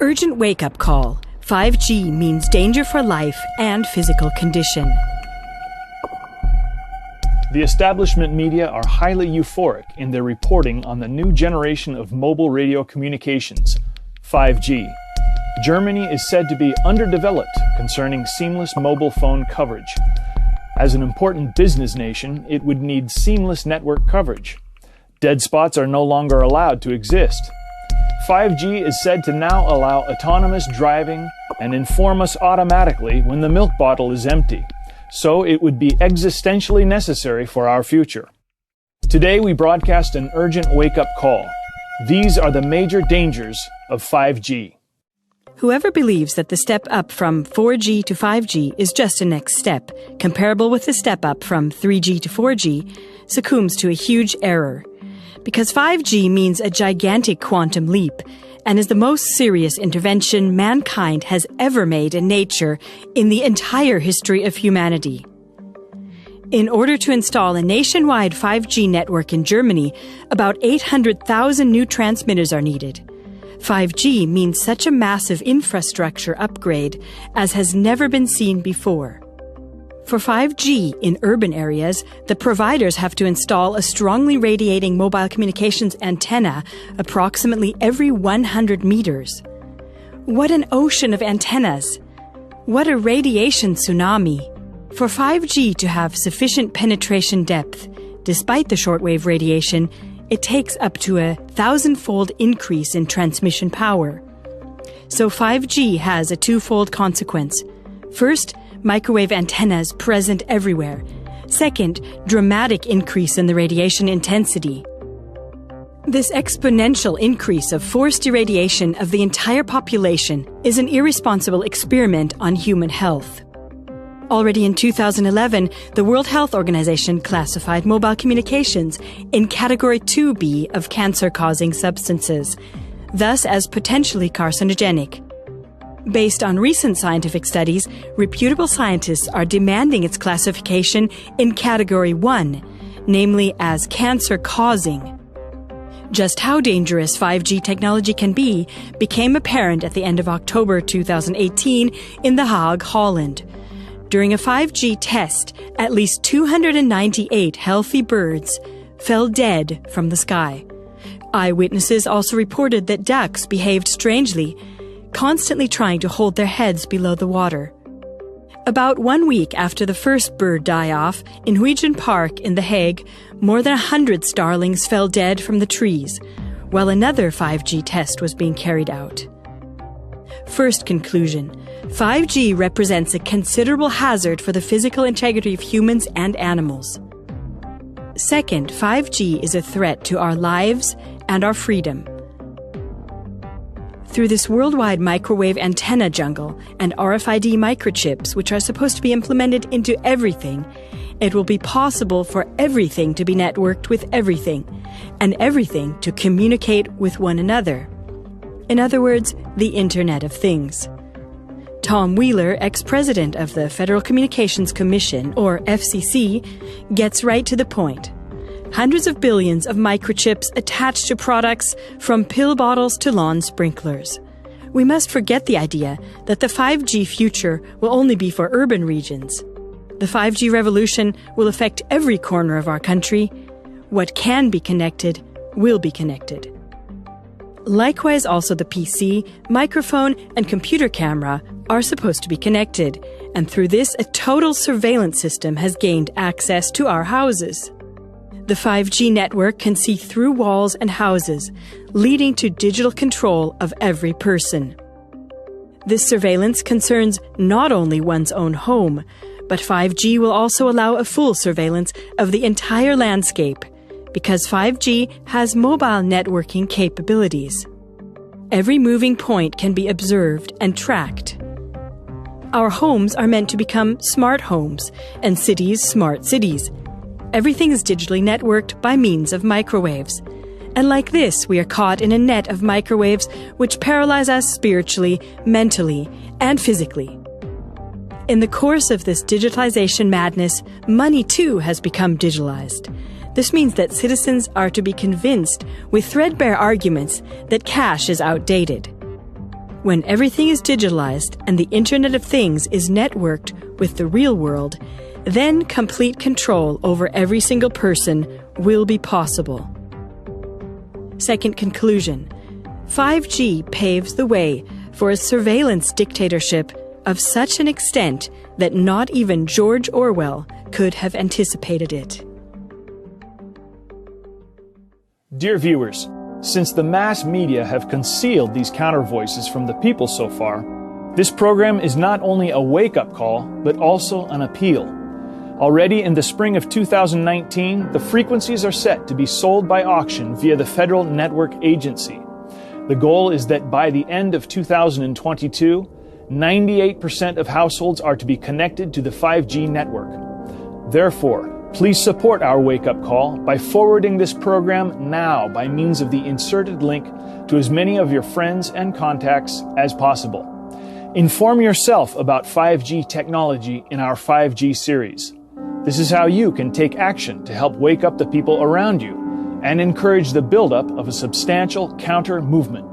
Urgent wake-up call. 5G means danger for life and physical condition. The establishment media are highly euphoric in their reporting on the new generation of mobile radio communications, 5G. Germany is said to be underdeveloped concerning seamless mobile phone coverage. As an important business nation, it would need seamless network coverage. Dead spots are no longer allowed to exist. 5G is said to now allow autonomous driving and inform us automatically when the milk bottle is empty. So it would be existentially necessary for our future. Today we broadcast an urgent wake-up call. These are the major dangers of 5G. Whoever believes that the step up from 4G to 5G is just a next step, comparable with the step up from 3G to 4G, succumbs to a huge error. Because 5G means a gigantic quantum leap and is the most serious intervention mankind has ever made in nature in the entire history of humanity. In order to install a nationwide 5G network in Germany, about 800,000 new transmitters are needed. 5G means such a massive infrastructure upgrade as has never been seen before. For 5G in urban areas, the providers have to install a strongly radiating mobile communications antenna approximately every 100 meters. What an ocean of antennas! What a radiation tsunami! For 5G to have sufficient penetration depth, despite the shortwave radiation, it takes up to 1,000-fold increase in transmission power. So 5G has a twofold consequence. First, microwave antennas present everywhere. Second, dramatic increase in the radiation intensity. This exponential increase of forced irradiation of the entire population is an irresponsible experiment on human health. Already in 2011, the World Health Organization classified mobile communications in Category 2B of cancer-causing substances, thus as potentially carcinogenic. Based on recent scientific studies, reputable scientists are demanding its classification in Category 1, namely as cancer-causing. Just how dangerous 5G technology can be became apparent at the end of October 2018 in The Hague, Holland. During a 5G test, at least 298 healthy birds fell dead from the sky. Eyewitnesses also reported that ducks behaved strangely, constantly trying to hold their heads below the water. About 1 week after the first bird die-off in Huygens Park in The Hague, more than 100 starlings fell dead from the trees, while another 5G test was being carried out. First conclusion: 5G represents a considerable hazard for the physical integrity of humans and animals. Second, 5G is a threat to our lives and our freedom. Through this worldwide microwave antenna jungle and RFID microchips, which are supposed to be implemented into everything, it will be possible for everything to be networked with everything, and everything to communicate with one another. In other words, the Internet of Things. Tom Wheeler, ex-president of the Federal Communications Commission, or FCC, gets right to the point. Hundreds of billions of microchips attached to products from pill bottles to lawn sprinklers. We must forget the idea that the 5G future will only be for urban regions. The 5G revolution will affect every corner of our country. What can be connected will be connected. Likewise, also the PC, microphone, and computer camera are supposed to be connected, and through this a total surveillance system has gained access to our houses. The 5G network can see through walls and houses, leading to digital control of every person. This surveillance concerns not only one's own home, but 5G will also allow a full surveillance of the entire landscape, because 5G has mobile networking capabilities. Every moving point can be observed and tracked. Our homes are meant to become smart homes, and cities smart cities. Everything is digitally networked by means of microwaves. And like this, we are caught in a net of microwaves which paralyze us spiritually, mentally, and physically. In the course of this digitalization madness, money too has become digitalized. This means that citizens are to be convinced with threadbare arguments that cash is outdated. When everything is digitalized and the Internet of Things is networked with the real world, then complete control over every single person will be possible. Second conclusion, 5G paves the way for a surveillance dictatorship of such an extent that not even George Orwell could have anticipated it. Dear viewers, since the mass media have concealed these counter voices from the people so far, this program is not only a wake-up call, but also an appeal. Already in the spring of 2019, the frequencies are set to be sold by auction via the Federal Network Agency. The goal is that by the end of 2022, 98% of households are to be connected to the 5G network. Therefore, please support our wake-up call by forwarding this program now by means of the inserted link to as many of your friends and contacts as possible. Inform yourself about 5G technology in our 5G series. This is how you can take action to help wake up the people around you and encourage the buildup of a substantial counter-movement.